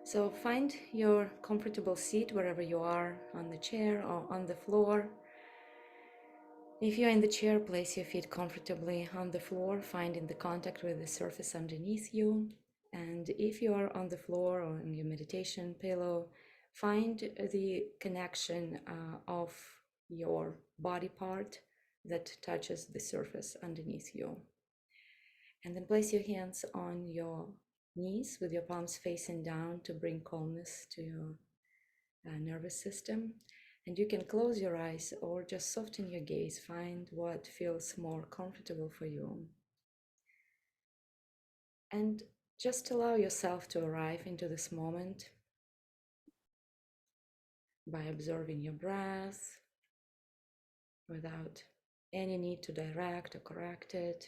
So find your comfortable seat wherever you are, on the chair or on the floor. If you're in the chair, place your feet comfortably on the floor, finding the contact with the surface underneath you. And if you are on the floor or in your meditation pillow, find the connection of your body part that touches the surface underneath you. And then place your hands on your knees with your palms facing down to bring calmness to your nervous system. And you can close your eyes or just soften your gaze. Find what feels more comfortable for you. And just allow yourself to arrive into this moment by observing your breath without any need to direct or correct it.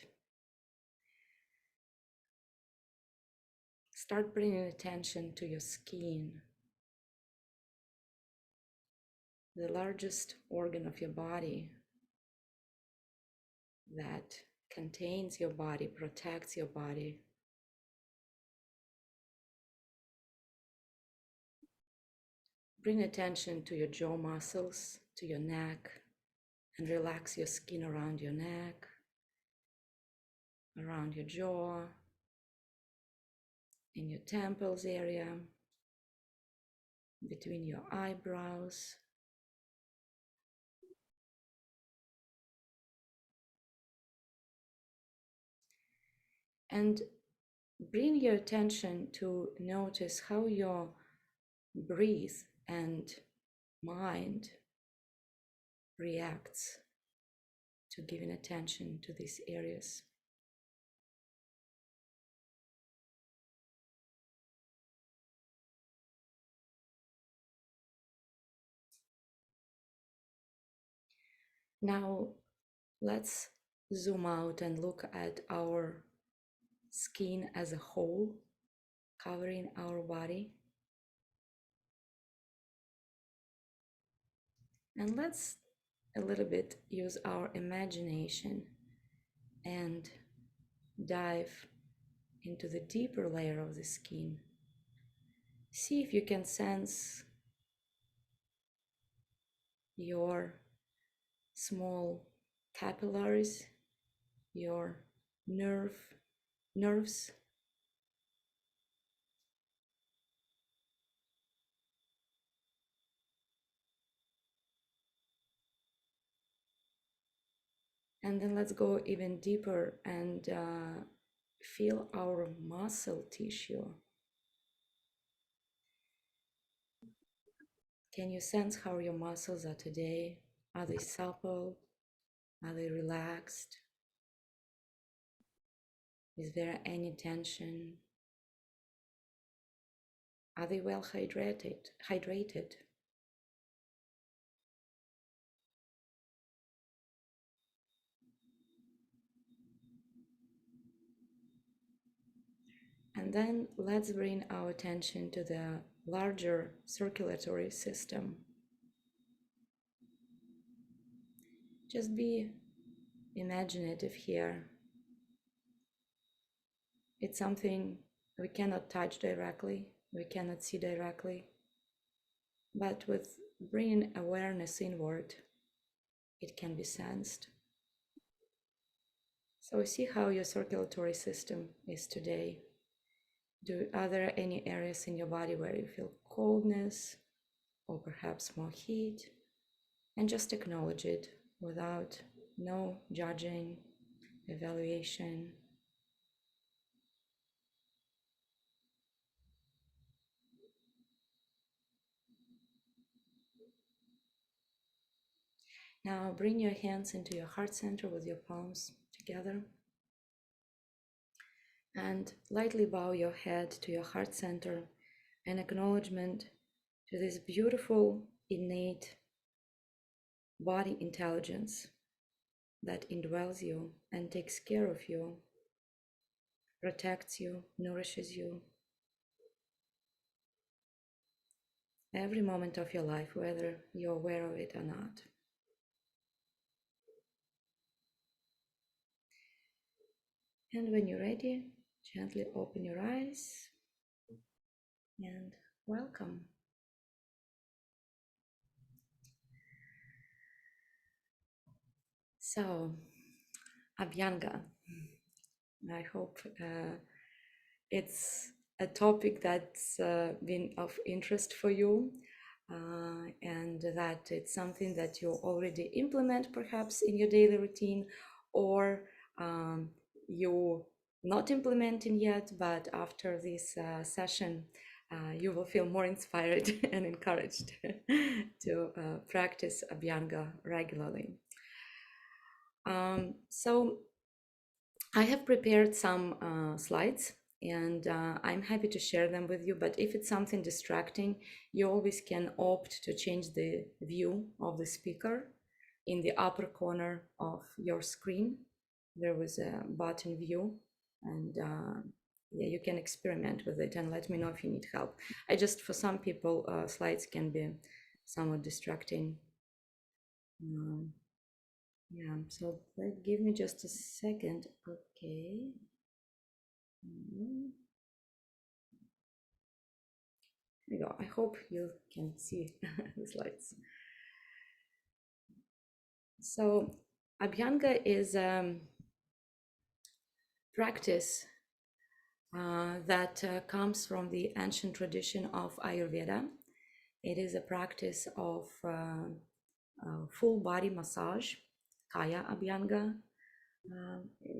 Start bringing attention to your skin, the largest organ of your body that contains your body, protects your body. Bring attention to your jaw muscles, to your neck, and relax your skin around your neck, around your jaw, in your temples area, between your eyebrows. And bring your attention to notice how your breath and mind reacts to giving attention to these areas. Now, let's zoom out and look at our skin as a whole, covering our body. And let's a little bit use our imagination and dive into the deeper layer of the skin. See if you can sense your small capillaries, your nerves. And then let's go even deeper and feel our muscle tissue. Can you sense how your muscles are today? Are they supple? Are they relaxed? Is there any tension? Are they well hydrated? And then let's bring our attention to the larger circulatory system. Just be imaginative here. It's something we cannot touch directly, we cannot see directly, but with bringing awareness inward, it can be sensed. So see how your circulatory system is today. Are there any areas in your body where you feel coldness or perhaps more heat? And just acknowledge it without no judging, evaluation. Now bring your hands into your heart center with your palms together. And lightly bow your head to your heart center, an acknowledgement to this beautiful, innate body intelligence that indwells you and takes care of you, protects you, nourishes you. Every moment of your life, whether you're aware of it or not. And when you're ready, gently open your eyes and Welcome. So, Abhyanga, I hope it's a topic that's been of interest for you, and that it's something that you already implement perhaps in your daily routine, or you not implementing yet, but after this session, you will feel more inspired and encouraged to practice Abhyanga regularly. So I have prepared some slides, and I'm happy to share them with you. But if it's something distracting, you always can opt to change the view of the speaker in the upper corner of your screen. There was a button view, and yeah, you can experiment with it and let me know if you need help. I just, for some people, slides can be somewhat distracting. Um, yeah, so give me just a second. Okay. There you go. I hope you can see the slides. So, Abhyanga is practice that comes from the ancient tradition of Ayurveda. It is a practice of full body massage, Kaya Abhyanga.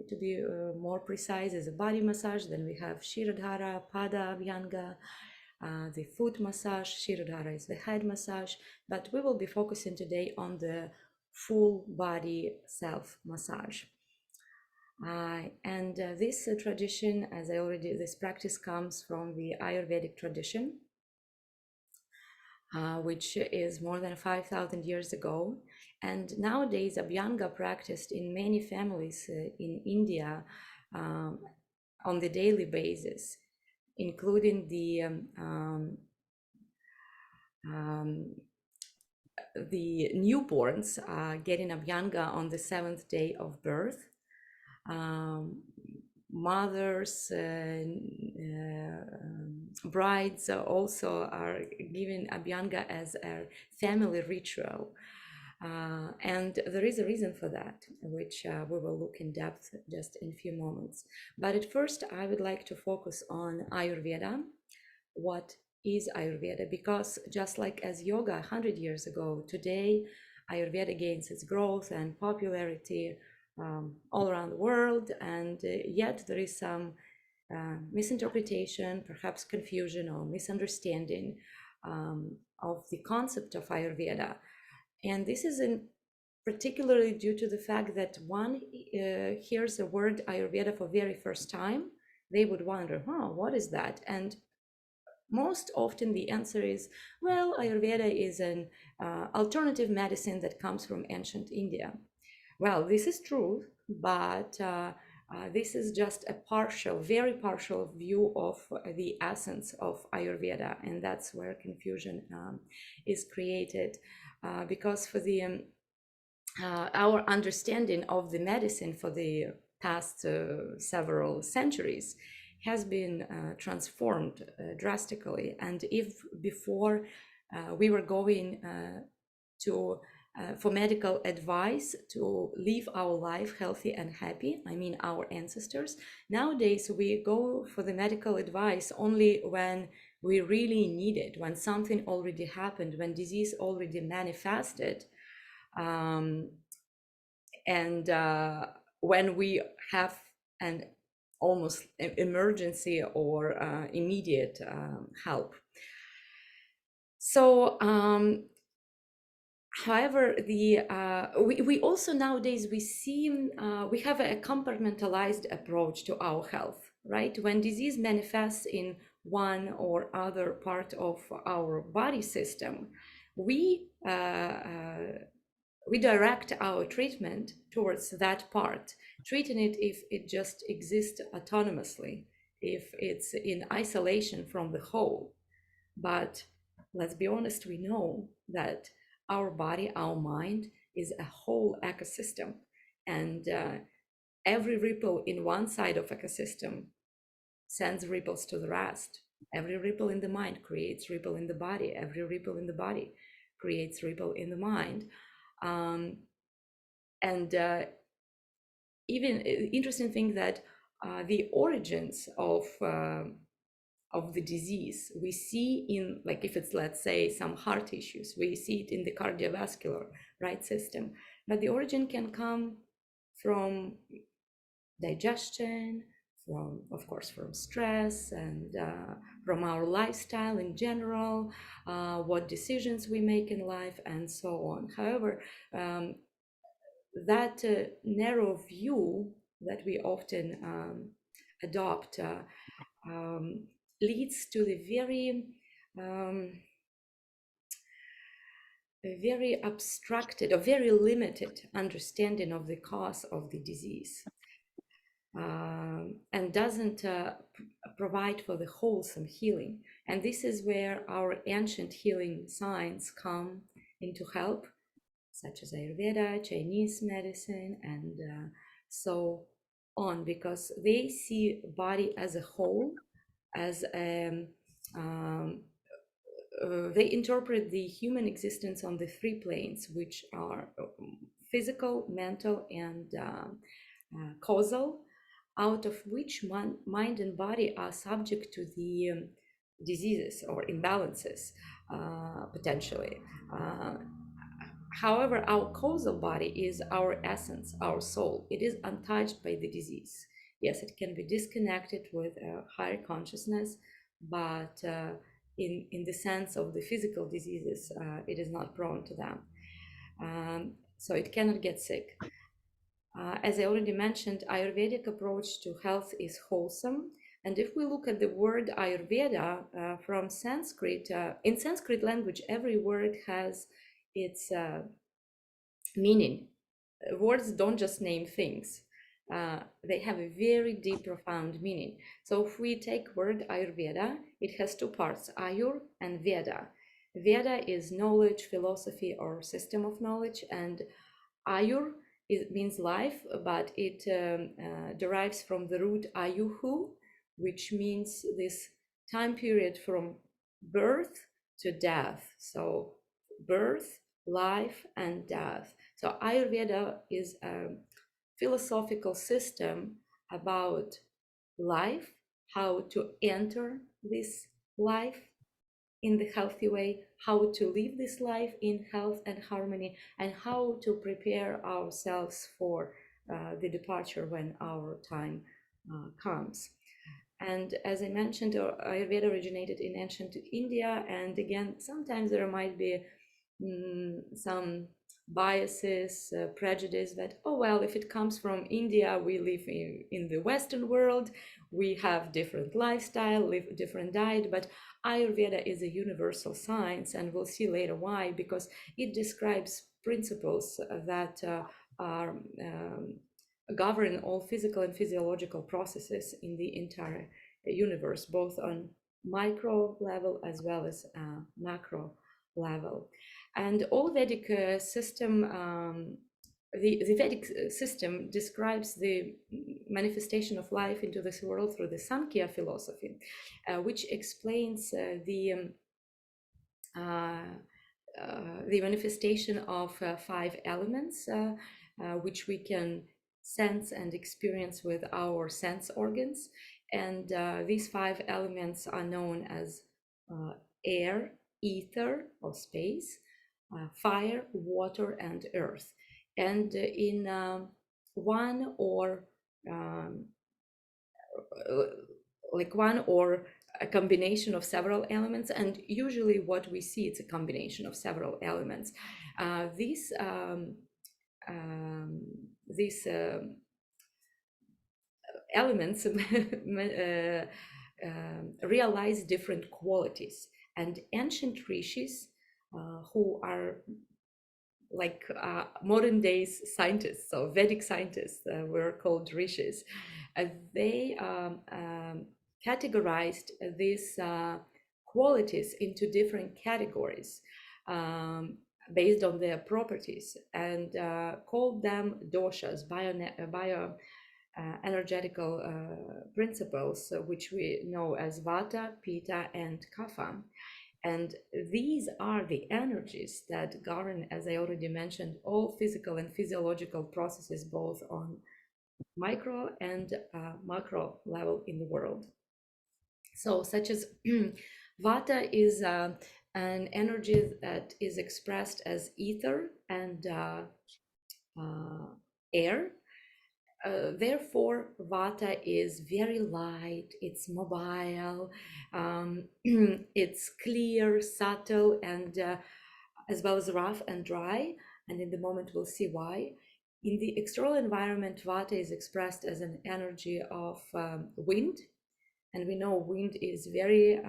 To be more precise, is a body massage. Then we have Shirodhara, Pada Abhyanga, the foot massage. Shirodhara is the head massage, but we will be focusing today on the full body self massage. And this tradition, as I already, this practice comes from the Ayurvedic tradition, which is more than 5,000 years ago. And nowadays, Abhyanga practiced in many families in India on the daily basis, including the newborns getting Abhyanga on the 7th day of birth. Mothers, brides also are given Abhyanga as a family ritual. And there is a reason for that, which we will look in depth just in a few moments. But at first, I would like to focus on Ayurveda. What is Ayurveda? Because just like as yoga 100 years ago, today Ayurveda gains its growth and popularity all around the world, and yet there is some misinterpretation, perhaps confusion or misunderstanding of the concept of Ayurveda. And this is particularly due to the fact that one hears the word Ayurveda for very first time, they would wonder, what is that? And most often the answer is, well, Ayurveda is an alternative medicine that comes from ancient India. Well, this is true, but this is just a partial, very partial view of the essence of Ayurveda, and that's where confusion is created. Because for the our understanding of the medicine for the past several centuries has been transformed drastically. And if before we were going to for medical advice to live our life healthy and happy, I mean our ancestors, nowadays we go for the medical advice only when we really need it, when something already happened, when disease already manifested, and when we have an almost emergency or immediate help. So however, we also nowadays we see we have a compartmentalized approach to our health, right? When disease manifests in one or other part of our body system, we direct our treatment towards that part, treating it if it just exists autonomously, if it's in isolation from the whole. But let's be honest, we know that our body, our mind is a whole ecosystem, and every ripple in one side of ecosystem sends ripples to the rest. Every ripple in the mind creates ripple in the body. Every ripple in the body creates ripple in the mind. Um, and even interesting thing that the origins of the disease we see in, like, if it's, let's say, some heart issues, we see it in the cardiovascular right system, but the origin can come from digestion, from, of course, from stress, and from our lifestyle in general, what decisions we make in life, and so on. However, that narrow view that we often adopt um, leads to the um, very abstracted or very limited understanding of the cause of the disease, and doesn't provide for the wholesome healing. And this is where our ancient healing science come into help, such as Ayurveda, Chinese medicine, and so on, because they see body as a whole, as um, they interpret the human existence on the three planes, which are physical, mental, and causal, out of which mind and body are subject to the diseases or imbalances, potentially. Uh, However, our causal body is our essence, our soul. It is untouched by the disease. Yes, it can be disconnected with a higher consciousness, but in the sense of the physical diseases, it is not prone to them. So it cannot get sick. As I already mentioned, Ayurvedic approach to health is wholesome. And if we look at the word Ayurveda from Sanskrit, in Sanskrit language, every word has its meaning. Words don't just name things. They have a very deep, profound meaning. So if we take word Ayurveda, it has two parts, Ayur and Veda. Veda is knowledge, philosophy, or system of knowledge, and Ayur means life, but it derives from the root Ayuhu, which means this time period from birth to death. So birth, life, and death. So Ayurveda is a philosophical system about life, how to enter this life in the healthy way, how to live this life in health and harmony, and how to prepare ourselves for the departure when our time comes. And as I mentioned, Ayurveda originated in ancient India. And again, sometimes there might be some biases, prejudice that, oh, well, if it comes from India, we live in the Western world, we have different lifestyle, live different diet, but Ayurveda is a universal science, and we'll see later why, because it describes principles that are govern all physical and physiological processes in the entire universe, both on micro level as well as macro level. And all Vedic system, the Vedic system describes the manifestation of life into this world through the Sankhya philosophy, which explains the manifestation of five elements, which we can sense and experience with our sense organs. And these five elements are known as air, ether or space, fire, water, and earth. And in one or um, like one or a combination of several elements, and usually what we see, it's a combination of several elements. These elements realize different qualities, and ancient rishis, who are like modern days scientists, so Vedic scientists, were called rishis. They categorized these qualities into different categories based on their properties, and called them doshas, energetical principles, which we know as Vata, Pitta, and Kapha. And these are the energies that govern, as I already mentioned, all physical and physiological processes, both on micro and macro level in the world. So, such as Vata is an energy that is expressed as ether and air. Therefore, Vata is very light, it's mobile, it's clear, subtle, and as well as rough and dry. And in the moment, we'll see why. In the external environment, Vata is expressed as an energy of wind, and we know wind is very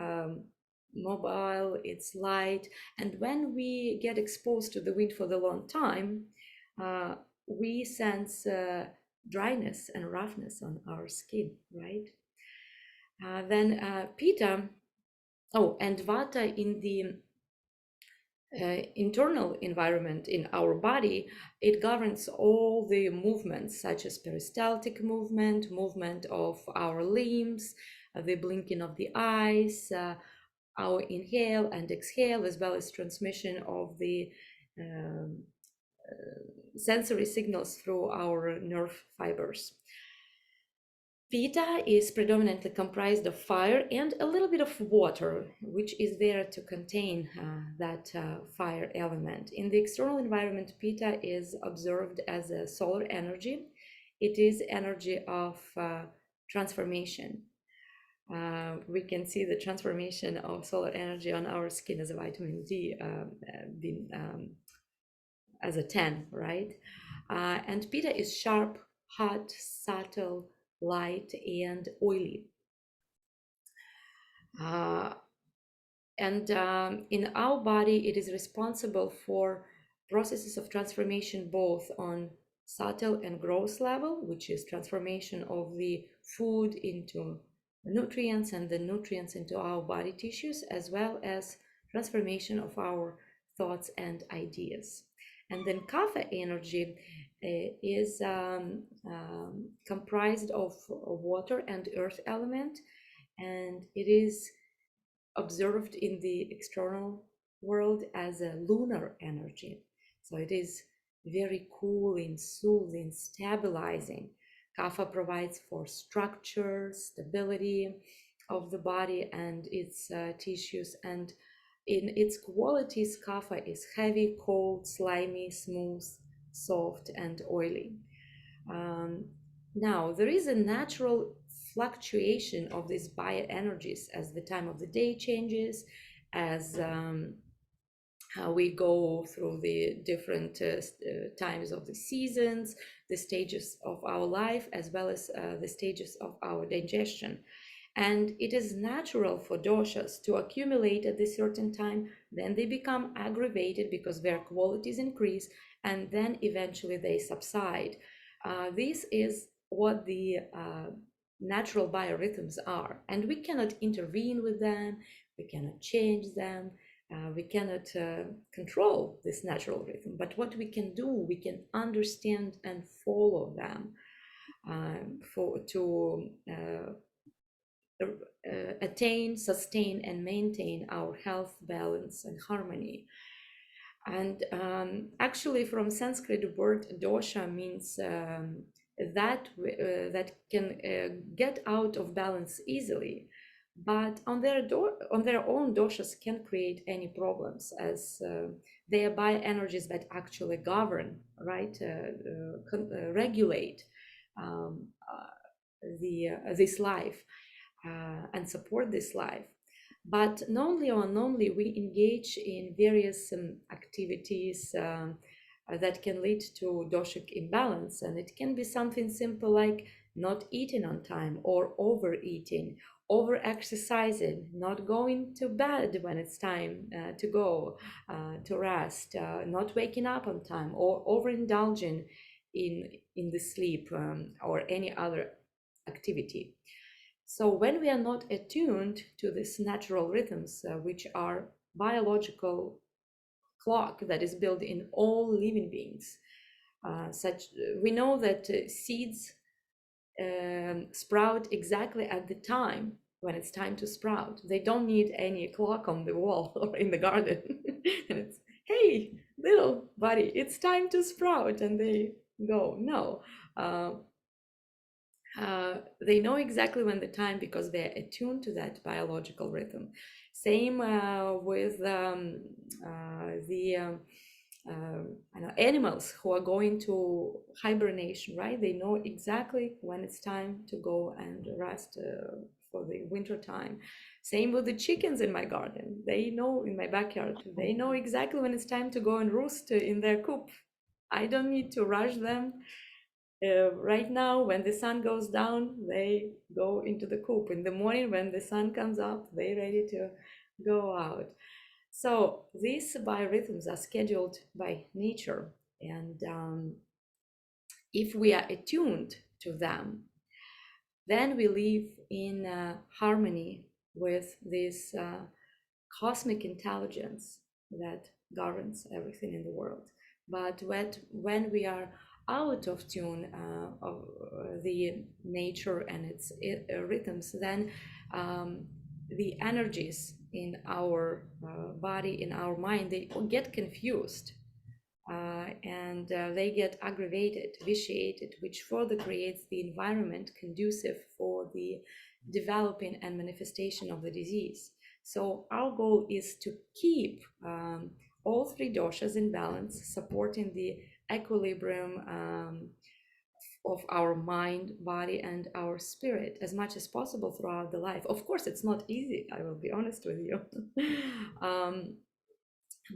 mobile, it's light, and when we get exposed to the wind for the long time, uh, we sense dryness and roughness on our skin, right? Then Pitta, oh, and Vata in the internal environment in our body, it governs all the movements such as peristaltic movement, movement of our limbs, the blinking of the eyes, our inhale and exhale, as well as transmission of the um, sensory signals through our nerve fibers. Pitta is predominantly comprised of fire and a little bit of water, which is there to contain that fire element. In the external environment, Pitta is observed as a solar energy. It is energy of transformation. We can see the transformation of solar energy on our skin as a vitamin D being as a 10, right? And Pitta is sharp, hot, subtle, light, and oily. Uh, and in our body, it is responsible for processes of transformation both on subtle and gross level, which is transformation of the food into nutrients and the nutrients into our body tissues, as well as transformation of our thoughts and ideas. And then kapha energy is comprised of water and earth element, and it is observed in the external world as a lunar energy. So it is very cooling, soothing, stabilizing. Kapha provides for structure, stability of the body and its tissues. And in its qualities, Kapha is heavy, cold, slimy, smooth, soft, and oily. Um, Now, there is a natural fluctuation of these bioenergies as the time of the day changes, as how we go through the different times of the seasons, the stages of our life, as well as the stages of our digestion. And it is natural for doshas to accumulate at this certain time, then they become aggravated because their qualities increase, and then eventually they subside. This is what the natural biorhythms are, and we cannot intervene with them, we cannot change them, we cannot control this natural rhythm. But what we can do, we can understand and follow them to attain, sustain, and maintain our health, balance, and harmony. And actually, from Sanskrit word dosha means that can get out of balance easily. But on their own, doshas can create any problems, as they are bioenergies that actually govern, right, regulate um, this life and support this life. But non-only we engage in various activities that can lead to doshic imbalance, and it can be something simple like not eating on time or overeating, over exercising, not going to bed when it's time to go to rest, not waking up on time, or overindulging in the sleep or any other activity. So when we are not attuned to these natural rhythms, which are biological clock that is built in all living beings, such we know that seeds sprout exactly at the time when it's time to sprout. They don't need any clock on the wall or in the garden. And it's, hey, little buddy, it's time to sprout. And they go, no. Uh, they know exactly when the time because they're attuned to that biological rhythm. Same with the I know, animals who are going to hibernation, right? They know exactly when it's time to go and rest for the winter time. Same with the chickens in my garden. They know in my backyard. They know exactly when it's time to go and roost in their coop. I don't need to rush them. Right now, when the sun goes down, they go into the coop. In the morning, when the sun comes up, they're ready to go out. So these biorhythms are scheduled by nature. And if we are attuned to them, then we live in harmony with this cosmic intelligence that governs everything in the world. But when we are out of tune of the nature and its rhythms, then the energies in our body, in our mind, they get confused and they get aggravated, vitiated, which further creates the environment conducive for the developing and manifestation of the disease. So our goal is to keep all three doshas in balance, supporting the equilibrium of our mind, body, and our spirit as much as possible throughout the life. Of course, it's not easy. I will be honest with you.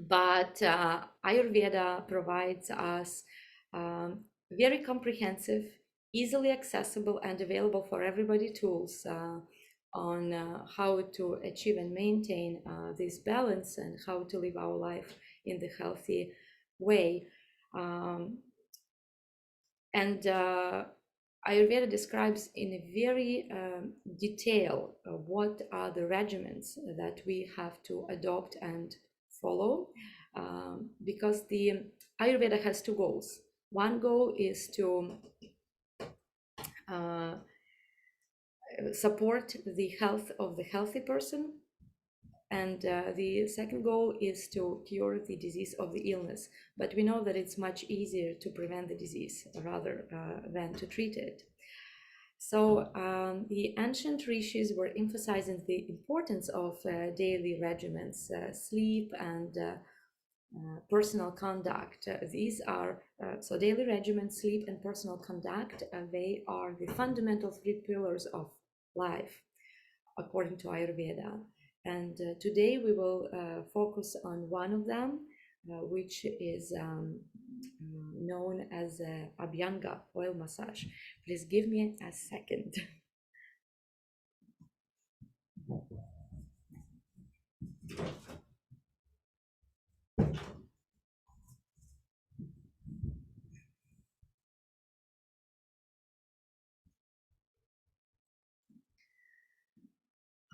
But Ayurveda provides us very comprehensive, easily accessible, and available for everybody tools on how to achieve and maintain this balance and how to live our life in the healthy way. Um, and Ayurveda describes in a very detail what are the regimens that we have to adopt and follow, because the Ayurveda has two goals. One goal is to uh, support the health of the healthy person, and the second goal is to cure the disease of the illness. But we know that it's much easier to prevent the disease rather than to treat it. So the ancient rishis were emphasizing the importance of daily regimens, sleep, and personal conduct. These are so daily regimen, sleep, and personal conduct. They are the fundamental three pillars of life, according to Ayurveda. And today we will focus on one of them, which is known as Abhyanga oil massage. Please give me a second.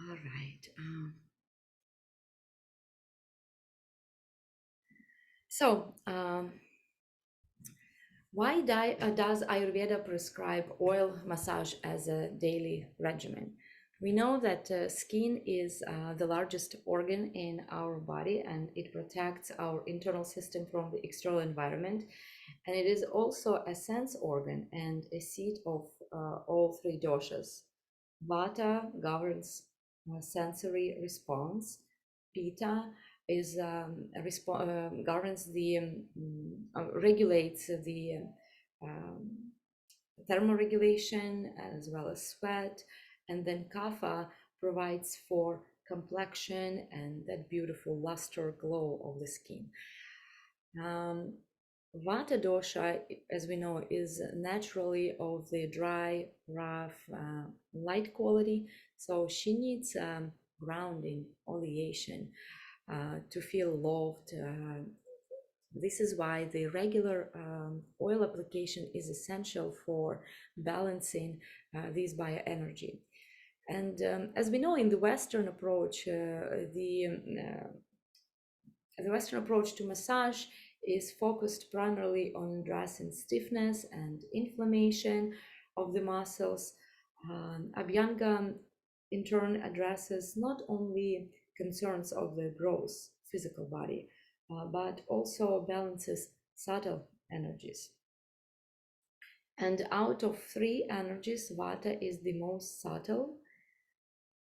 All right. So, why does Ayurveda prescribe oil massage as a daily regimen? We know that skin is the largest organ in our body and it protects our internal system from the external environment. And it is also a sense organ and a seat of all three doshas. Vata governs sensory response. Pitta is governs the regulates the thermoregulation as well as sweat, and then Kapha provides for complexion and that beautiful luster glow of the skin. Vata dosha, as we know, is naturally of the dry, rough, light quality. So she needs grounding, oleation to feel loved. This is why the regular oil application is essential for balancing this bioenergy. And as we know, in the Western approach, the Western approach to massage is focused primarily on addressing stiffness and inflammation. of the muscles. Abhyanga, in turn, addresses not only concerns of the gross physical body, but also balances subtle energies. And out of three energies, Vata is the most subtle.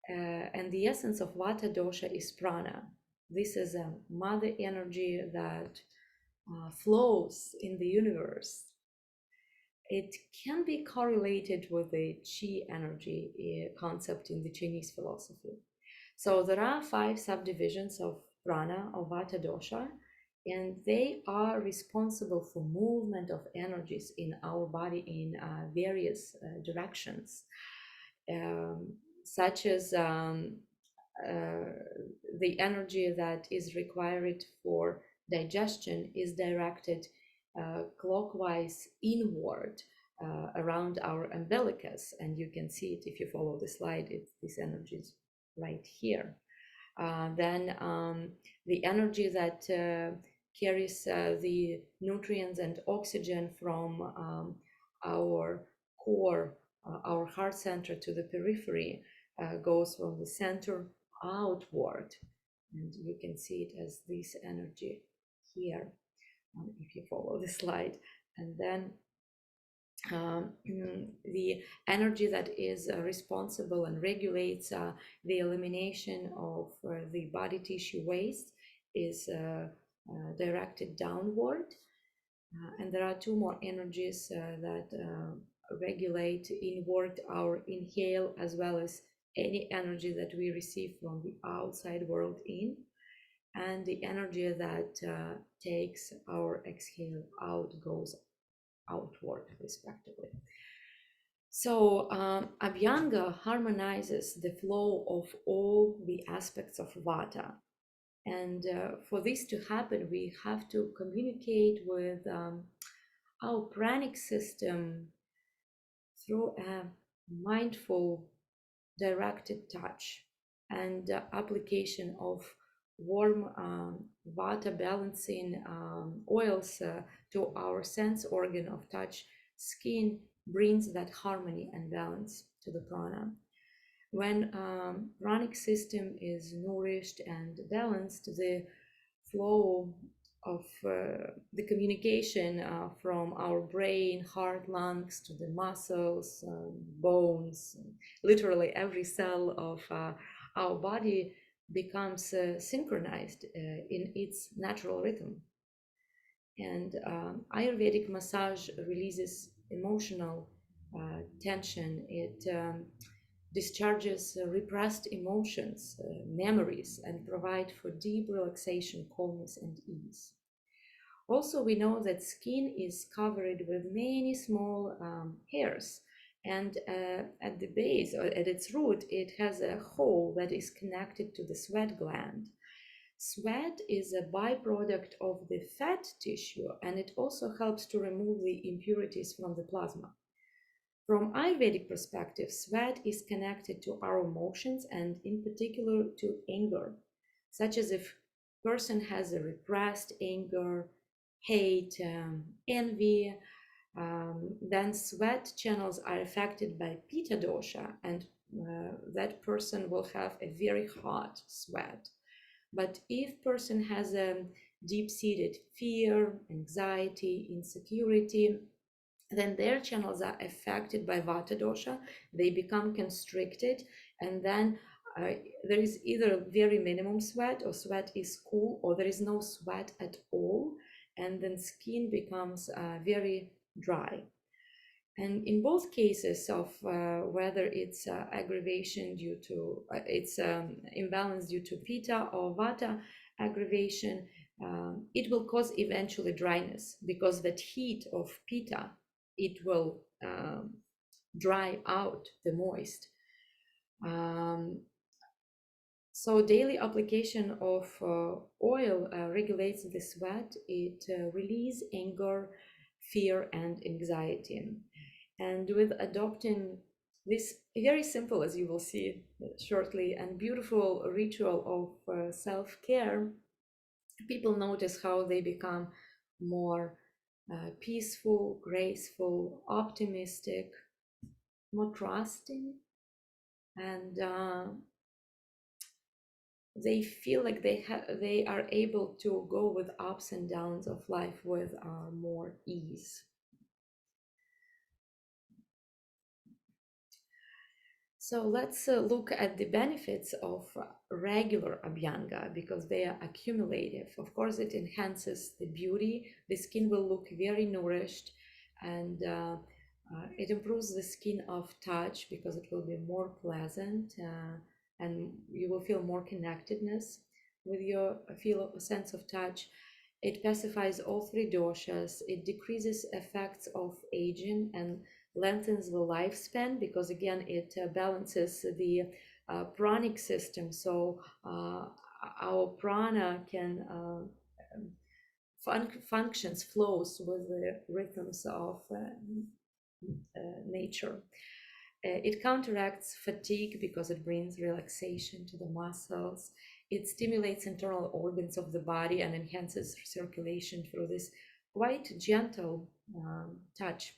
And the essence of Vata dosha is prana. This is a mother energy that flows in the universe. It can be correlated with the chi energy concept in the Chinese philosophy. So there are 5 subdivisions of prana or Vata dosha, and they are responsible for movement of energies in our body in various directions, such as the energy that is required for digestion is directed clockwise inward around our umbilicus, and you can see it if you follow the slide. This energy is right here. Then the energy that carries the nutrients and oxygen from our core, our heart center, to the periphery, goes from the center outward. And you can see it as this energy here, if you follow the slide. And then the energy that is responsible and regulates the elimination of the body tissue waste is directed downward. And there are 2 more energies that regulate inward our inhale, as well as any energy that we receive from the outside world in, and the energy that takes our exhale out, goes outward, respectively. So Abhyanga harmonizes the flow of all the aspects of Vata. And for this to happen, we have to communicate with our pranic system through a mindful, directed touch and application of warm Vata balancing oils to our sense organ of touch. Skin brings that harmony and balance to the prana. When pranic system is nourished and balanced, the flow of the communication from our brain, heart, lungs to the muscles, bones, literally every cell of our body becomes synchronized in its natural rhythm. And Ayurvedic massage releases emotional tension. It discharges repressed emotions, memories, and provide for deep relaxation, calmness, and ease. Also, we know that skin is covered with many small hairs, and at the base, or at its root, it has a hole that is connected to the sweat gland. Sweat is a byproduct of the fat tissue, and it also helps to remove the impurities from the plasma. From Ayurvedic perspective, sweat is connected to our emotions, and in particular to anger, such as if person has a repressed anger, hate, envy, then sweat channels are affected by Pitta dosha, and that person will have a very hot sweat. But if person has a deep-seated fear, anxiety, insecurity, then their channels are affected by Vata dosha. They become constricted, and then there is either very minimum sweat, or sweat is cool, or there is no sweat at all, and then skin becomes very dry. And in both cases of whether it's aggravation due to it's imbalance due to Pitta or Vata aggravation, it will cause eventually dryness, because that heat of Pitta, it will dry out the moist. So daily application of oil regulates the sweat. It releases anger, fear, and anxiety. And with adopting this very simple, as you will see shortly, and beautiful ritual of self-care, people notice how they become more peaceful, graceful, optimistic, more trusting, and they feel like they are able to go with ups and downs of life with more ease. So let's look at the benefits of regular Abhyanga because they are accumulative. Of course, it enhances the beauty. The skin will look very nourished, and it improves the skin of touch because it will be more pleasant, and you will feel more connectedness with your feel of sense of touch. It pacifies all three doshas. It decreases effects of aging and lengthens the lifespan because again it balances the pranic system, so our prana can functions flows with the rhythms of nature. It counteracts fatigue because it brings relaxation to the muscles. It stimulates internal organs of the body and enhances circulation through this quite gentle touch.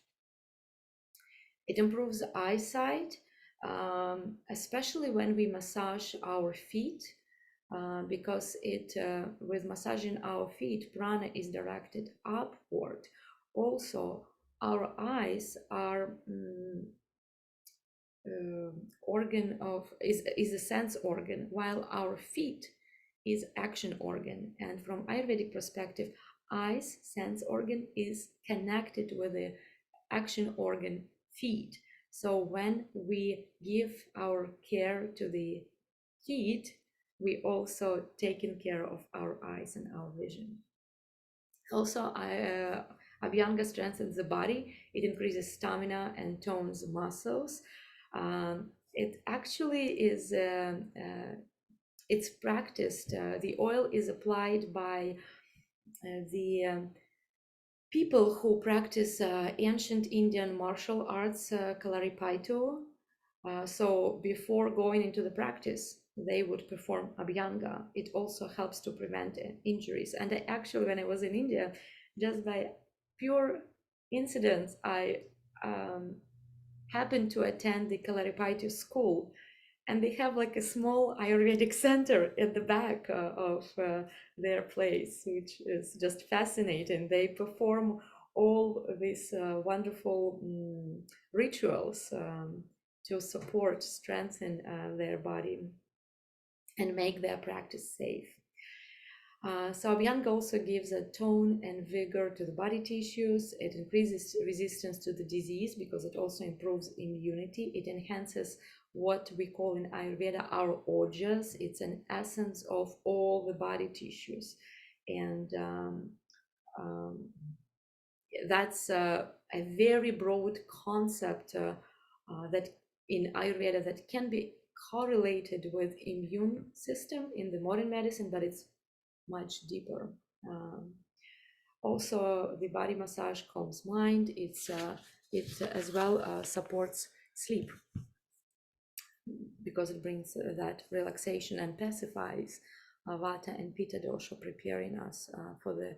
It improves eyesight, especially when we massage our feet, because with massaging our feet, prana is directed upward. Also, our eyes are organ of is a sense organ, while our feet is action organ. And from Ayurvedic perspective, eyes sense organ is connected with the action organ feet. So when we give our care to the feet, we also taking care of our eyes and our vision. Also, Abhyanga strengthens the body. It increases stamina and tones muscles. It actually is it's practiced. The oil is applied by the people who practice ancient Indian martial arts, Kalaripaito. So before going into the practice, they would perform Abhyanga. It also helps to prevent injuries. And I actually, when I was in India, just by pure incidents, I happened to attend the Kalaripaito school, and they have like a small Ayurvedic center at the back of their place, which is just fascinating. They perform all these wonderful rituals to support, strengthen their body, and make their practice safe. So Abhyanga also gives a tone and vigor to the body tissues. It increases resistance to the disease because it also improves immunity. It enhances what we call in Ayurveda our ojas. It's an essence of all the body tissues. And that's a very broad concept that in Ayurveda that can be correlated with immune system in the modern medicine, but it's much deeper. Also, the body massage calms mind. It as well supports sleep because it brings that relaxation and pacifies Vata and Pitta dosha, preparing us for the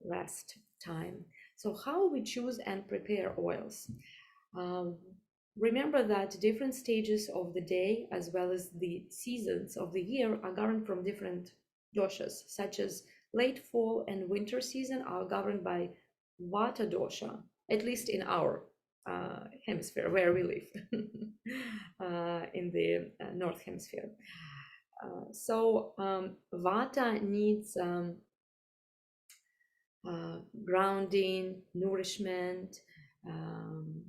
rest time. So how we choose and prepare oils? Um, Remember that different stages of the day, as well as the seasons of the year, are governed from different doshas, such as late fall and winter season are governed by Vata dosha, at least in our hemisphere where we live, in the North Hemisphere. So Vata needs grounding, nourishment, um,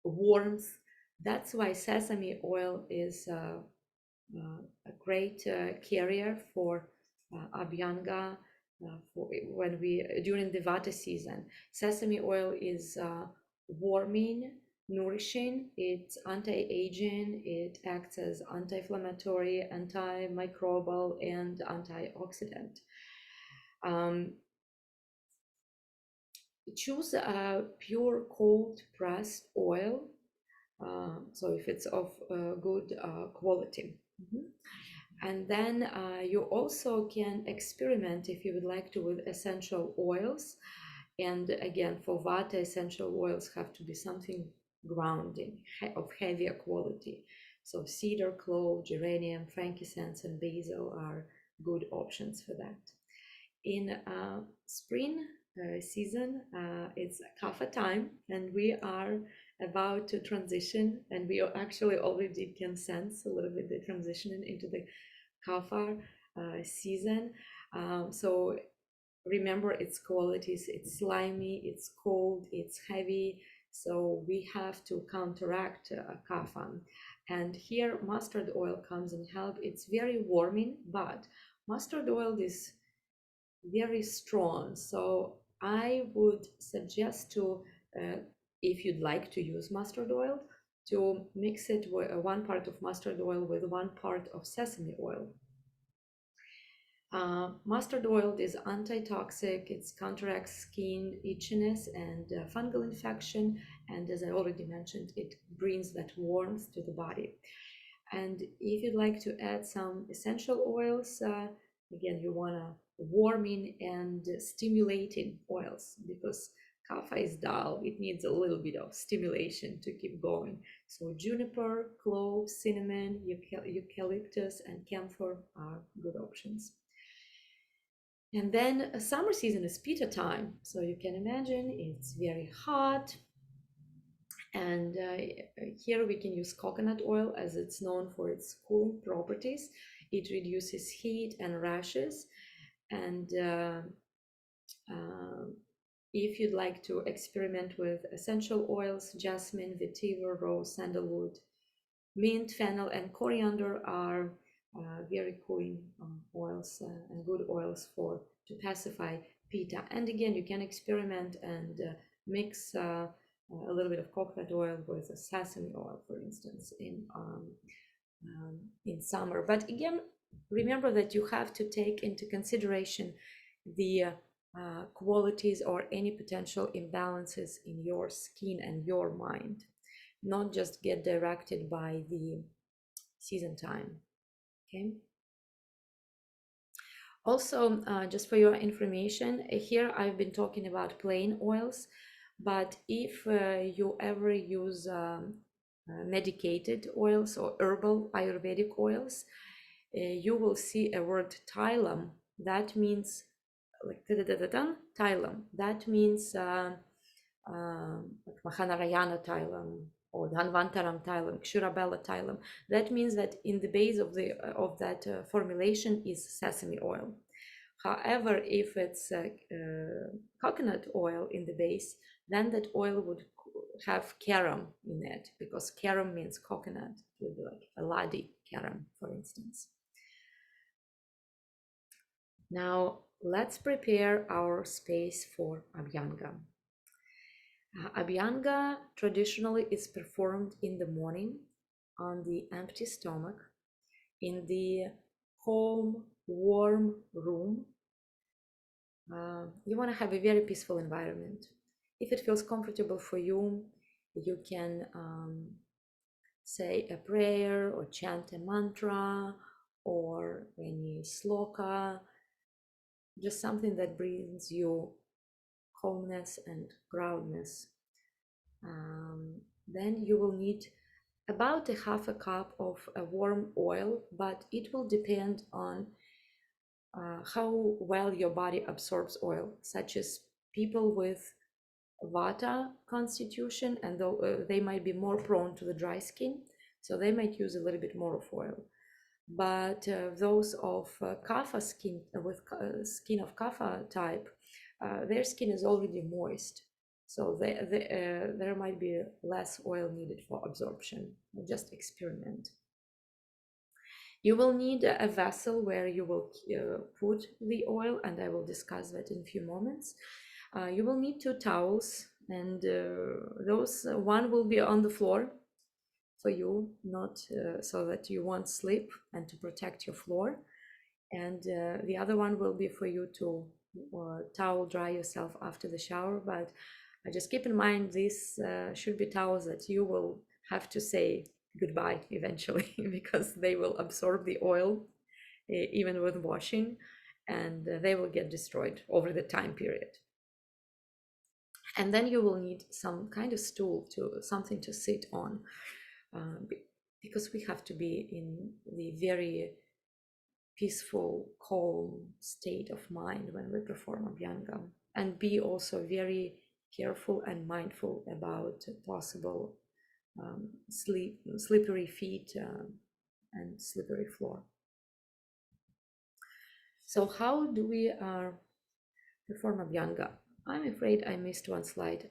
warmth. That's why sesame oil is a great carrier for Abhyanga for when we during the Vata season. Sesame oil is warming, nourishing. It's anti-aging. It acts as anti-inflammatory, antimicrobial, and antioxidant. Um, Choose a pure cold pressed oil, so if it's of good quality. And then you also can experiment if you would like to with essential oils. And again, for Vata, essential oils have to be something grounding of heavier quality. So cedar, clove, geranium, frankincense, and basil are good options for that. In spring season, it's kapha time, and we are about to transition, and we actually already can sense a little bit the transition into the kapha season. So remember its qualities: it's slimy, it's cold, it's heavy. So we have to counteract kapha. And here mustard oil comes in help. It's very warming, but mustard oil is very strong. So I would suggest to, if you'd like to use mustard oil, to mix it with one part of mustard oil with one part of sesame oil. Mustard oil is anti-toxic. It counteracts skin itchiness and fungal infection. And as I already mentioned, it brings that warmth to the body. And if you'd like to add some essential oils, again, you want to warming and stimulating oils, because kapha is dull. It needs a little bit of stimulation to keep going. So juniper, clove, cinnamon, eucalyptus, and camphor are good options. And then summer season is pita time. So you can imagine it's very hot. And here we can use coconut oil, as it's known for its cooling properties. It reduces heat and rashes. And if you'd like to experiment with essential oils, jasmine, vetiver, rose, sandalwood, mint, fennel, and coriander are very cooling oils and good oils to pacify pitta. And again, you can experiment and mix a little bit of coconut oil with a sesame oil, for instance, in summer. But again, remember that you have to take into consideration the qualities or any potential imbalances in your skin and your mind, not just get directed by the season time. Okay. Also, just for your information, here I've been talking about plain oils, but if you ever use medicated oils or herbal Ayurvedic oils, you will see a word Thailam. That means like Thailam. That means Mahanarayana Thailam or Dhanvantaram Thailam, Kshurabella Thailam. That means that in the base of that formulation is sesame oil. However, if it's coconut oil in the base, then that oil would have carom in it, because carom means coconut. It would be like a ladi carom, for instance. Now let's prepare our space for Abhyanga. Abhyanga traditionally is performed in the morning on the empty stomach in the calm, warm room. You want to have a very peaceful environment. If it feels comfortable for you, you can say a prayer or chant a mantra or any sloka, just something that brings you calmness and groundness. Then you will need about a half a cup of a warm oil, but it will depend on how well your body absorbs oil, such as people with vata constitution, and they might be more prone to the dry skin, so they might use a little bit more of oil. But those of kapha skin, with skin of kapha type, their skin is already moist, so there might be less oil needed for absorption. Just experiment. You will need a vessel where you will put the oil, and I will discuss that in a few moments. You will need 2 towels, and those one will be on the floor for you, not so that you won't slip, and to protect your floor. And the other one will be for you to towel dry yourself after the shower. But just keep in mind, these should be towels that you will have to say goodbye eventually because they will absorb the oil even with washing, and they will get destroyed over the time period. And then you will need some kind of stool, to something to sit on, uh, because we have to be in the very peaceful, calm state of mind when we perform Abhyanga, and be also very careful and mindful about possible slippery feet and slippery floor. So how do we perform Abhyanga? I'm afraid I missed one slide.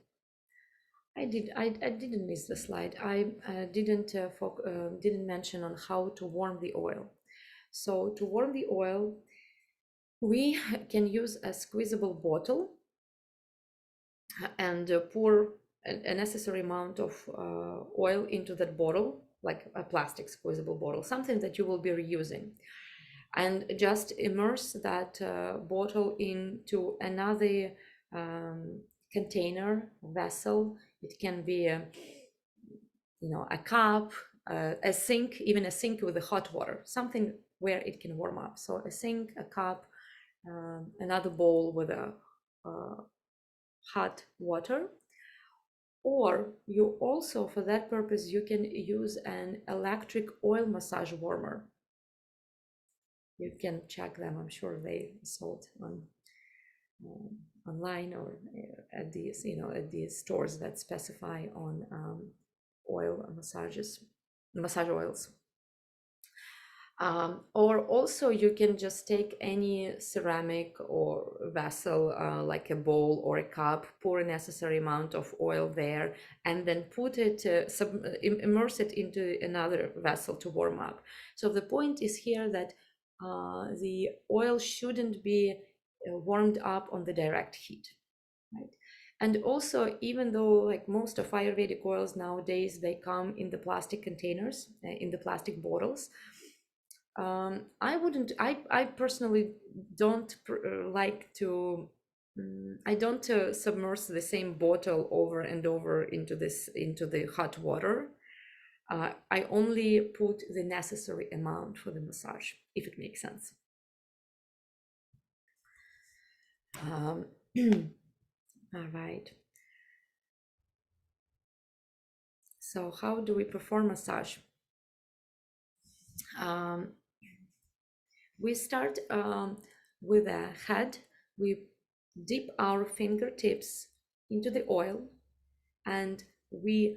I didn't miss the slide. I didn't mention on how to warm the oil. So to warm the oil, we can use a squeezable bottle and pour a necessary amount of oil into that bottle, like a plastic squeezable bottle, something that you will be reusing, and just immerse that bottle into another container, vessel. It can be a cup, a sink, even a sink with the hot water, something where it can warm up. So a sink, a cup, another bowl with a hot water. Or you also, for that purpose, you can use an electric oil massage warmer. You can check them. I'm sure they sold on online, or at these stores that specify on oil massage oils. Or also you can just take any ceramic or vessel, like a bowl or a cup, pour a necessary amount of oil there, and then put it, immerse it into another vessel to warm up. So the point is here that the oil shouldn't be warmed up on the direct heat, right? And also, even though like most of Ayurvedic oils nowadays, they come in the plastic containers, in the plastic bottles, I personally don't like to, I don't submerge the same bottle over and over into the hot water. I only put the necessary amount for the massage, if it makes sense. All right. So how do we perform massage? We start with a head. We dip our fingertips into the oil, and we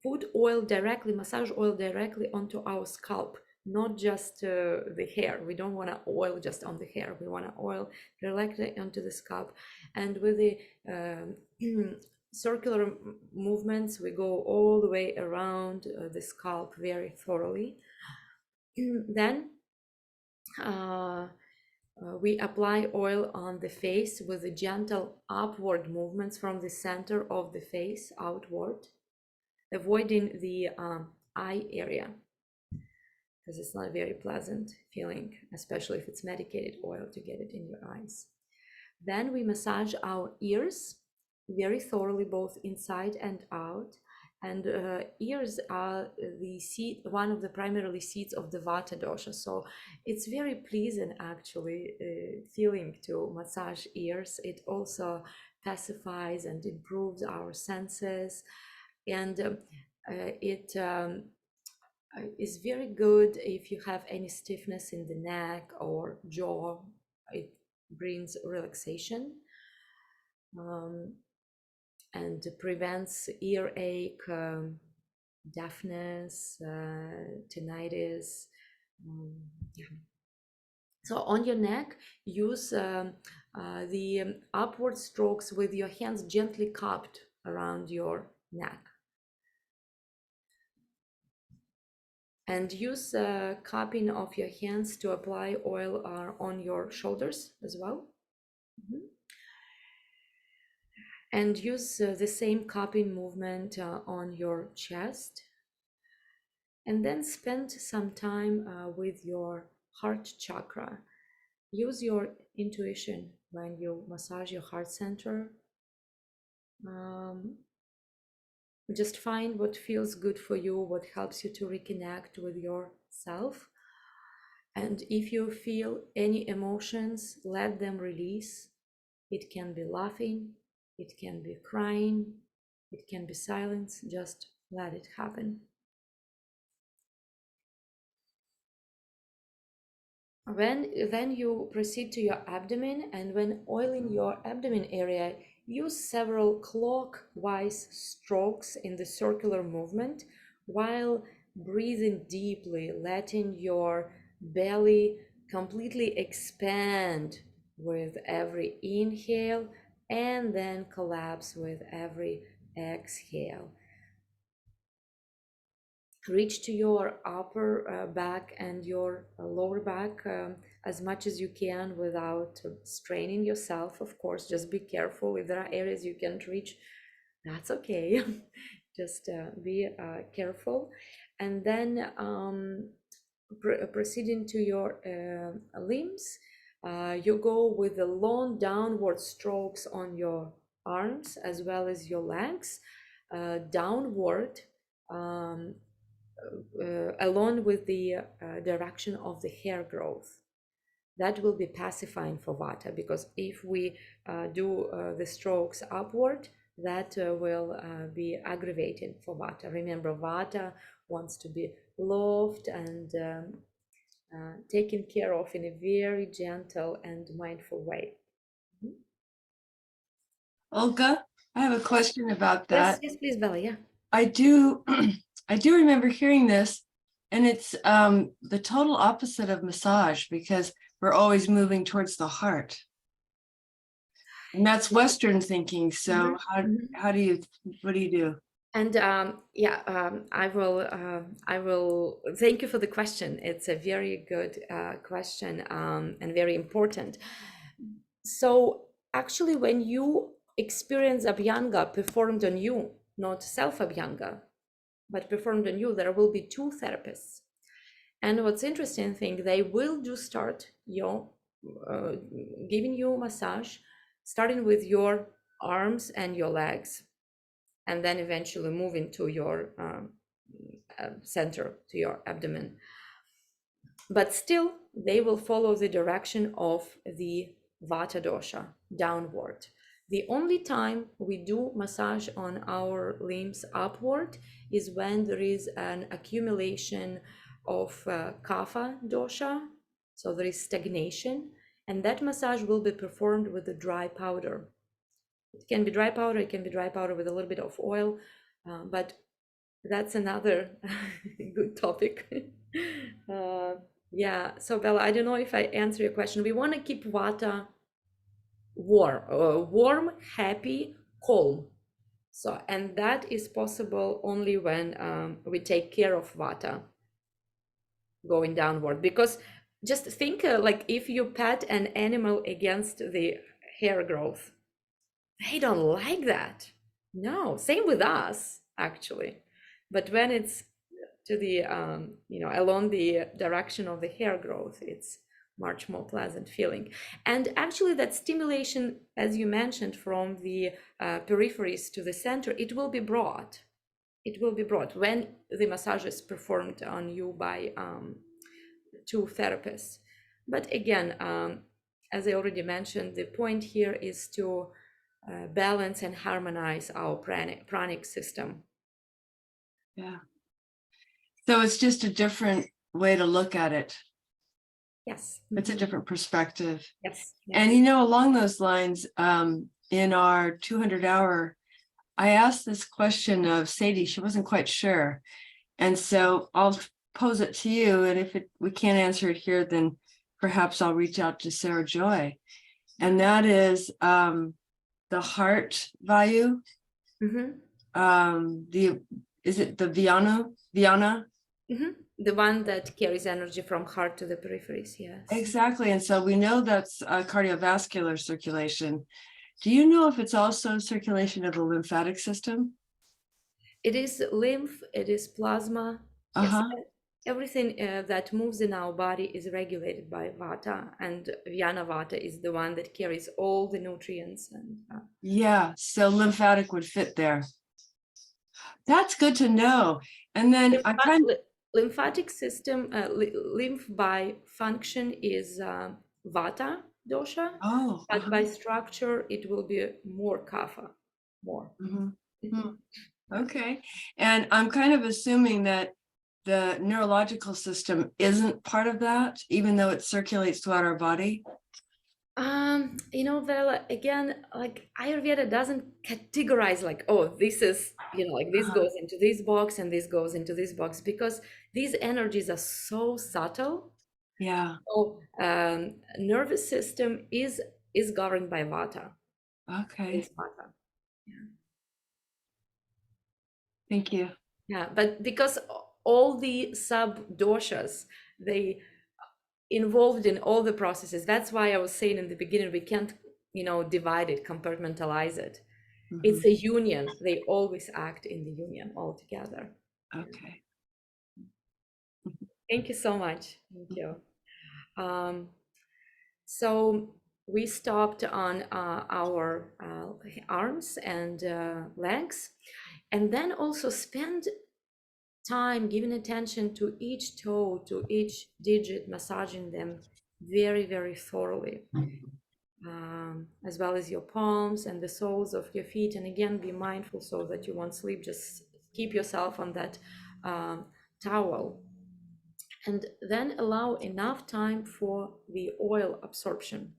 put oil directly, massage oil directly onto our scalp, not just the hair. We don't want to oil just on the hair. We want to oil directly onto the scalp. And with the circular movements, we go all the way around the scalp very thoroughly. Then we apply oil on the face with the gentle upward movements from the center of the face outward, avoiding the eye area, because it's not a very pleasant feeling, especially if it's medicated oil, to get it in your eyes. Then we massage our ears very thoroughly, both inside and out. And ears are the seat, one of the primarily seats of the Vata dosha. So it's very pleasant, actually, feeling to massage ears. It also pacifies and improves our senses, and it is very good if you have any stiffness in the neck or jaw. It brings relaxation. And prevents earache, deafness, tinnitus. Yeah. So on your neck, use the upward strokes with your hands gently cupped around your neck. And use cupping of your hands to apply oil on your shoulders as well. And use the same cupping movement on your chest. And then spend some time with your heart chakra. Use your intuition when you massage your heart center. Just find what feels good for you, what helps you to reconnect with yourself. And if you feel any emotions, let them release. It can be laughing, it can be crying, it can be silence. Just let it happen. Then you proceed to your abdomen, and when oiling your abdomen area, use several clockwise strokes in the circular movement while breathing deeply, letting your belly completely expand with every inhale and then collapse with every exhale. Reach to your upper back and your lower back as much as you can without straining yourself. Of course, just be careful. If there are areas you can't reach, that's okay. Just be careful. And then proceeding to your limbs, you go with the long downward strokes on your arms as well as your legs, downward, um, along with the direction of the hair growth. That will be pacifying for Vata, because if we do the strokes upward, that will be aggravating for Vata. Remember, Vata wants to be loved and taken care of in a very gentle and mindful way. Olga, I have a question about that. Yes, please, Bella. Yeah. I do I do remember hearing this, and it's the total opposite of massage, because we're always moving towards the heart. And that's Western thinking. So how do you, what do you do? And yeah, I will thank you for the question. It's a very good question and very important. So actually, when you experience Abhyanga performed on you, not self-Abhyanga, but performed on you, there will be two therapists. And what's interesting thing, they will do start your giving you massage, starting with your arms and your legs, and then eventually move into your center, to your abdomen. But still, they will follow the direction of the Vata dosha, downward. The only time we do massage on our limbs upward is when there is an accumulation of Kapha dosha, so there is stagnation, and that massage will be performed with the dry powder. It can be dry powder, it can be dry powder with a little bit of oil, but that's another good topic. Yeah, so Bella, I don't know if I answer your question. We want to keep Vata warm, happy, calm. So, and that is possible only when we take care of Vata going downward. Because just think like if you pet an animal against the hair growth, they don't like that. No, same with us, actually. But when it's to the, along the direction of the hair growth, it's much more pleasant feeling. And actually that stimulation, as you mentioned, from the peripheries to the center, it will be brought. It will be brought when the massage is performed on you by two therapists. But again, as I already mentioned, the point here is to balance and harmonize our pranic system. Yeah. So it's just a different way to look at it. Yes. It's a different perspective. Yes. And along those lines, in our 200-hour, I asked this question of Sadie. She wasn't quite sure. And so I'll pose it to you. And if we can't answer it here, then perhaps I'll reach out to Sarah Joy. And that is the heart value. Is it the Vyana? The one that carries energy from heart to the peripheries, yes. Exactly. And so we know that's cardiovascular circulation. Do you know if it's also circulation of the lymphatic system? It is lymph, it is plasma. Yes, everything that moves in our body is regulated by Vata, and Vyana Vata is the one that carries all the nutrients. And yeah, so lymphatic would fit there. That's good to know. And then lymphatic system, lymph by function is Vata, dosha, Oh, but by structure it will be more kapha, more. hmm. Okay. And I'm kind of assuming that the neurological system isn't part of that, even though it circulates throughout our body. Well, again, like Ayurveda doesn't categorize like, oh, this is, like this Uh-huh. goes into this box and this goes into this box because these energies are so subtle. Yeah. So, nervous system is governed by Vata. Okay. Is Vata. Yeah. Thank you. Yeah, but because all the sub doshas, they involved in all the processes. That's why I was saying in the beginning, we can't, divide it, compartmentalize it. Hmm. It's a union. They always act in the union all together. Yeah. Okay. Thank you so much. Thank you. Um, so we stopped on our arms and legs, and then also spend time giving attention to each toe, to each digit, massaging them very, very thoroughly, as well as your palms and the soles of your feet. And again, be mindful so that you won't sleep. Just keep yourself on that um, towel. And then allow enough time for the oil absorption,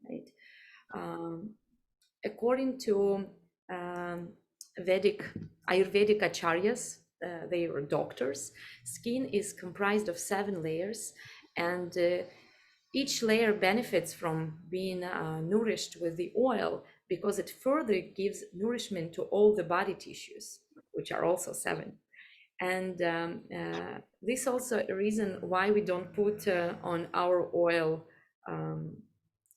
right? Um, According to um, Vedic, Ayurvedic acharyas, they are doctors, skin is comprised of 7 layers, and each layer benefits from being nourished with the oil because it further gives nourishment to all the body tissues, which are also 7. And this also a reason why we don't put on our oil um,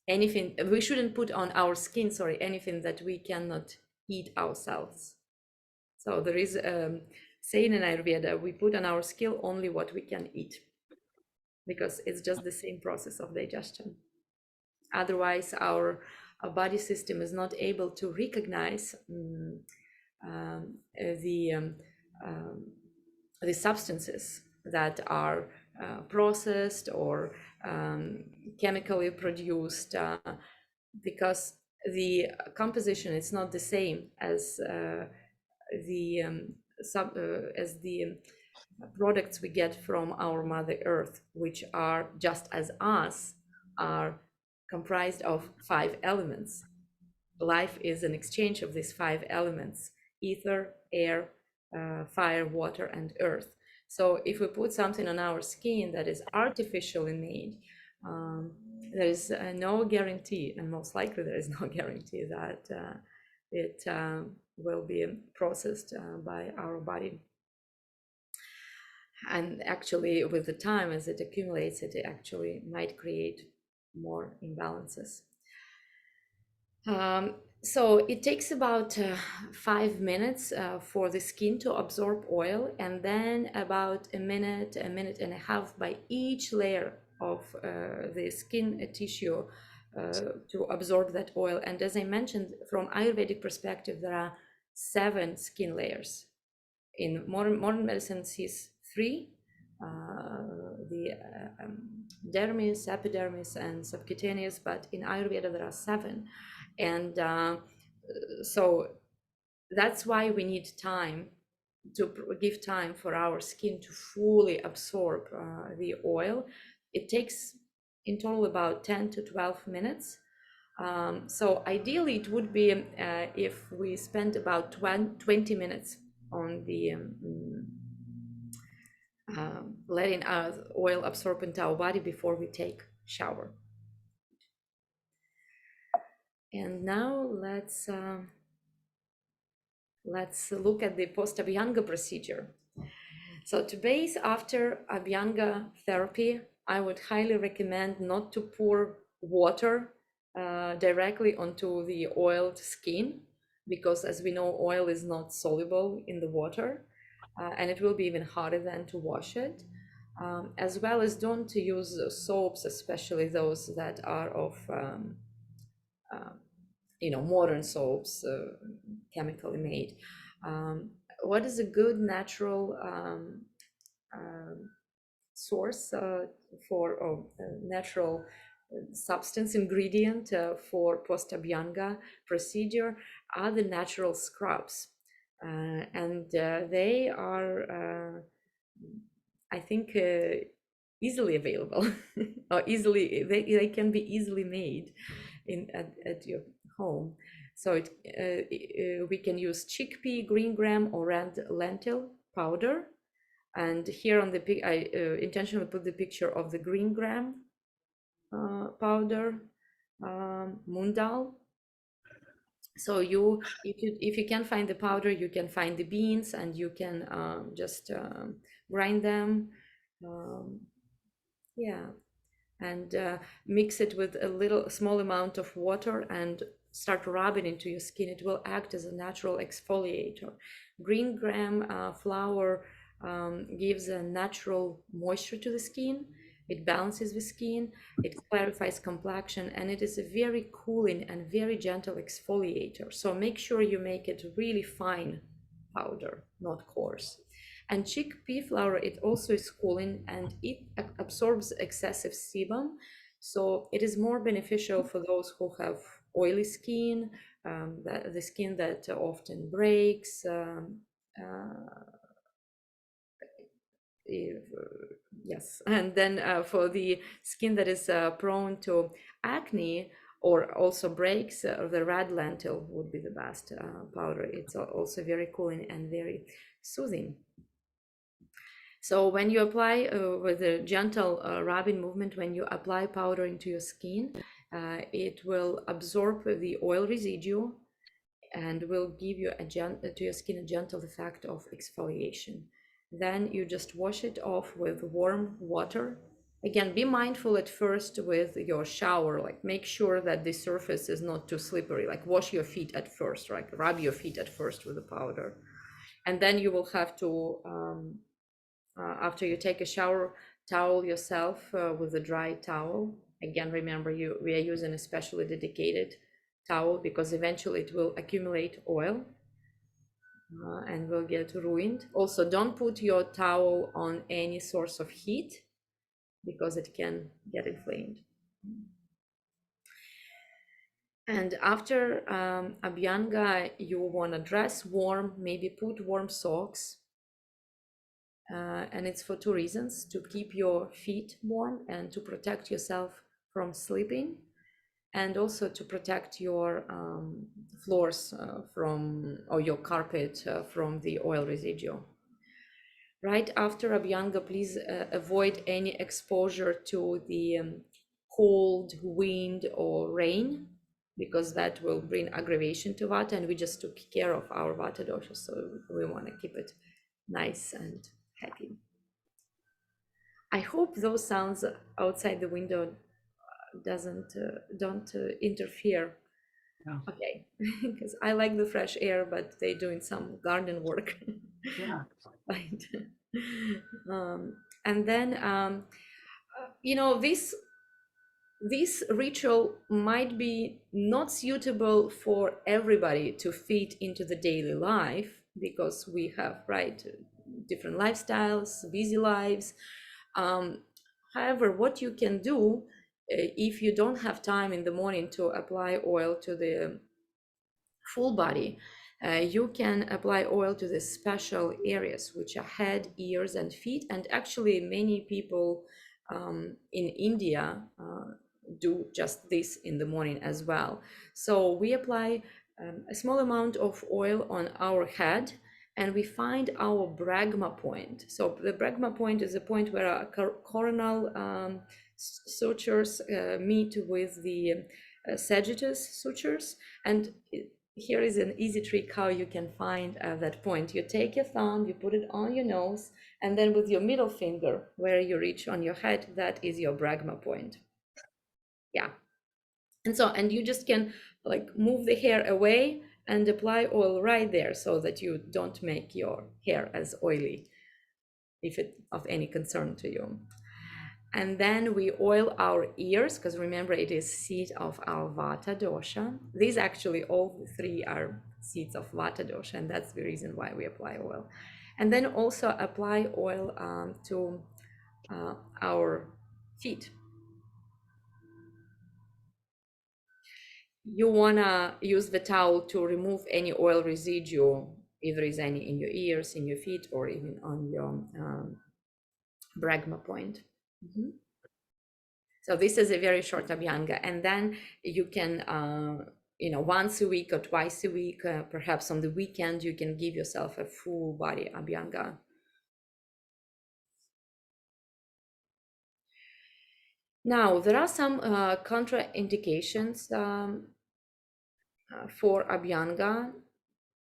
anything. We shouldn't put on our skin, sorry, anything that we cannot eat ourselves. So there is saying in Ayurveda, we put on our skin only what we can eat because it's just the same process of digestion. Otherwise, our body system is not able to recognize um, the um, the substances that are processed or chemically produced because the composition is not the same as the as the products we get from our mother earth, which are just as us, are comprised of 5 elements. Life is an exchange of these 5 elements: ether, air, fire, water, and earth. So if we put something on our skin that is artificially made, um, there is no guarantee, and most likely there is no guarantee that it will be processed by our body. And actually, with the time, as it accumulates, it actually might create more imbalances. So it takes about 5 minutes for the skin to absorb oil, and then about a minute and a half by each layer of the skin tissue to absorb that oil. And as I mentioned, from Ayurvedic perspective, there are 7 skin layers. In modern medicine, sees 3: the dermis, epidermis, and subcutaneous. But in Ayurveda, there are 7. And so that's why we need time to give time for our skin to fully absorb the oil. It takes in total about 10 to 12 minutes. So ideally it would be if we spend about 20 minutes on the letting our oil absorb into our body before we take shower. And now let's look at the post-Abhyanga procedure. So to bathe after Abhyanga therapy, I would highly recommend not to pour water directly onto the oiled skin, because as we know, oil is not soluble in the water, and it will be even harder then to wash it. As well as don't use soaps, especially those that are of modern soaps, chemically made. What is a good natural source for natural substance ingredient for post Abhyanga procedure are the natural scrubs. And they are, I think, easily available or easily, they can be easily made at your home. So we can use chickpea, green gram, or red lentil powder. And here on the pic, I intentionally put the picture of the green gram powder, moondal. So if you can find the powder, you can find the beans, and you can just grind them. Um, yeah, and mix it with a little small amount of water and start rubbing into your skin. It will act as a natural exfoliator. Green gram flour gives a natural moisture to the skin. It balances the skin, it clarifies complexion, and it is a very cooling and very gentle exfoliator. So make sure you make it really fine powder, not coarse. And chickpea flour, it also is cooling and it absorbs excessive sebum. So it is more beneficial for those who have oily skin, the skin that often breaks, if, yes. And then for the skin that is prone to acne or also breaks, the red lentil would be the best powder. It's also very cooling and very soothing. So when you apply with a gentle rubbing movement, when you apply powder into your skin, it will absorb the oil residue and will give you to your skin a gentle effect of exfoliation. Then you just wash it off with warm water. Again, be mindful at first with your shower, like make sure that the surface is not too slippery, like wash your feet at first, right? Rub your feet at first with the powder. And then you will have to after you take a shower, towel yourself with a dry towel. Again, remember we are using a specially dedicated towel because eventually it will accumulate oil and will get ruined. Also, don't put your towel on any source of heat because it can get inflamed. And after Abhyanga, you want to dress warm, maybe put warm socks. And it's for two reasons: to keep your feet warm and to protect yourself from sleeping, and also to protect your floors from, or your carpet from the oil residue. Right after Abhyanga, please avoid any exposure to the cold, wind, or rain, because that will bring aggravation to Vata, and we just took care of our Vata dosha, so we want to keep it nice and happy. I hope those sounds outside the window don't interfere. Yeah. Okay, because I like the fresh air, but they're doing some garden work. Yeah. Right. Um, and then this ritual might be not suitable for everybody to fit into the daily life, because we have, right, different lifestyles, busy lives. Um, However, what you can do if you don't have time in the morning to apply oil to the full body, you can apply oil to the special areas, which are head, ears, and feet. And actually, many people in India do just this in the morning as well. So we apply a small amount of oil on our head, and we find our bregma point. So the bregma point is a point where our coronal sutures meet with the sagittus sutures. And here is an easy trick how you can find that point. You take your thumb, you put it on your nose, and then with your middle finger, where you reach on your head, that is your bregma point. Yeah. And you just can like move the hair away and apply oil right there, so that you don't make your hair as oily if it's of any concern to you. And then we oil our ears, because remember, it is seat of our Vata dosha. These actually, all three are seats of Vata dosha, and that's the reason why we apply oil. And then also apply oil to our feet. You wanna use the towel to remove any oil residue, if there is any in your ears, in your feet, or even on your bragma point. Mhm. So this is a very short Abhyanga, and then you can, once a week or twice a week, perhaps on the weekend, you can give yourself a full body Abhyanga. Now, there are some contraindications for Abhyanga,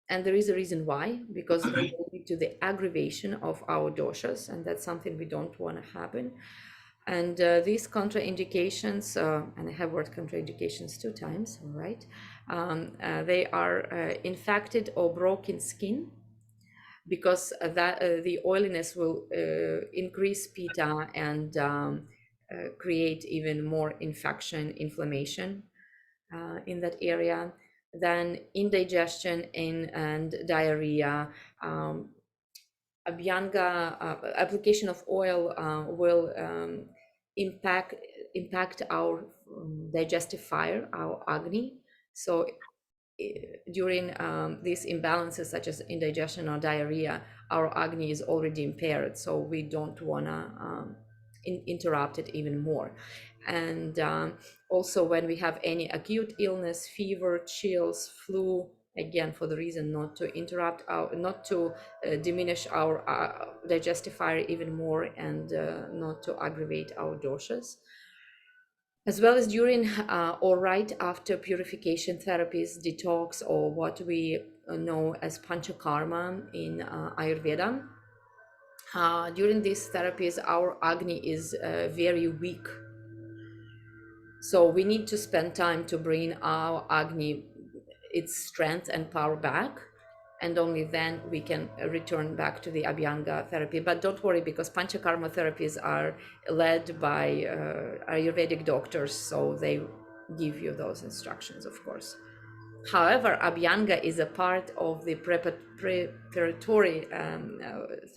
and there is a reason why, because they will lead to the aggravation of our doshas, and that's something we don't want to happen. And these contraindications, and I have word contraindications 2 times, all right? They are infected or broken skin, because the oiliness will increase pitta and create even more infection, inflammation in that area. Then indigestion and diarrhea. Abhyanga application of oil will impact our digestive fire, our agni. So during these imbalances such as indigestion or diarrhea, our agni is already impaired, so we don't want to interrupt it even more. And also when we have any acute illness, fever, chills, flu, again for the reason not to interrupt our, not to diminish our digestive fire even more, and not to aggravate our doshas, as well as during or right after purification therapies, detox, or what we know as panchakarma in Ayurveda. During these therapies, our Agni is very weak. So we need to spend time to bring our Agni, its strength and power back. And only then we can return back to the Abhyanga therapy. But don't worry, because Panchakarma therapies are led by Ayurvedic doctors, so they give you those instructions, of course. However, Abhyanga is a part of the preparatory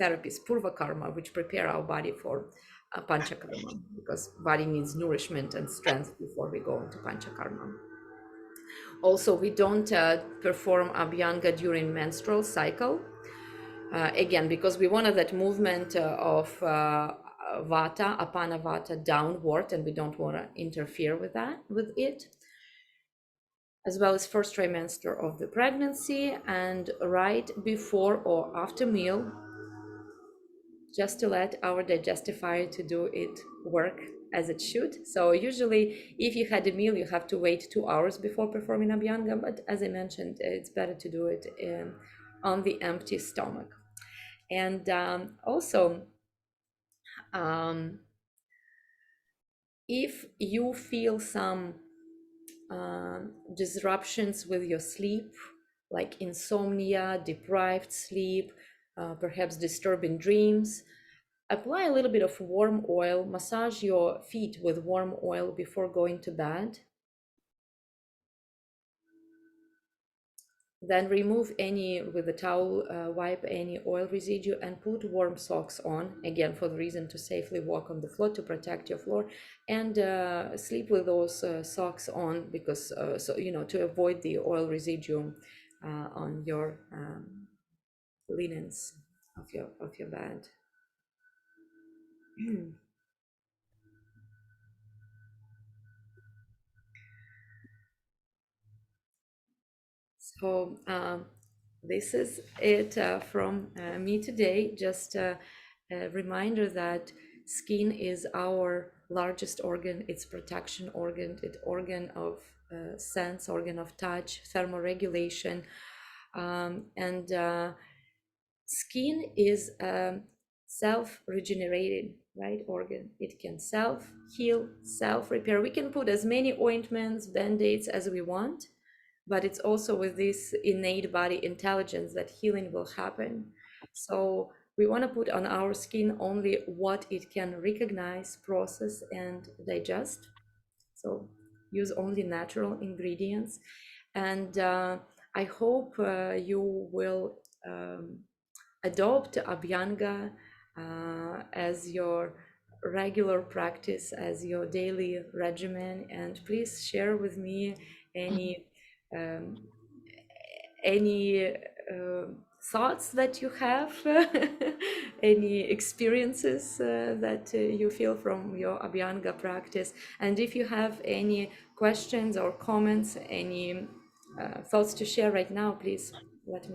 therapies, Purva Karma, which prepare our body for Panchakarma, because body needs nourishment and strength before we go into Panchakarma. Also, we don't perform Abhyanga during menstrual cycle. Again, because we wanted that movement of Vata, Apana Vata downward, and we don't want to interfere with it, as well as first trimester of the pregnancy and right before or after meal, just to let our digestive fire to do it work as it should. So usually if you had a meal, you have to wait 2 hours before performing Abhyanga, but as I mentioned, it's better to do it on the empty stomach. And also, if you feel some disruptions with your sleep, like insomnia, deprived sleep, perhaps disturbing dreams, apply a little bit of warm oil, massage your feet with warm oil before going to bed. Then remove any, with a towel, wipe any oil residue and put warm socks on, again, for the reason to safely walk on the floor, to protect your floor, and sleep with those socks on, because, to avoid the oil residue on your linens of your bed. So this is it from me today. Just a reminder that skin is our largest organ. It's protection organ. It's organ of sense, organ of touch, thermoregulation, and skin is self-regenerating, right, organ. It can self-heal, self-repair. We can put as many ointments, band-aids as we want, but it's also with this innate body intelligence that healing will happen. So we want to put on our skin only what it can recognize, process, and digest. So use only natural ingredients. And I hope you will adopt Abhyanga as your regular practice, as your daily regimen. And please share with me any um, any thoughts that you have, any experiences that you feel from your Abhyanga practice. And if you have any questions or comments, any thoughts to share right now, please let me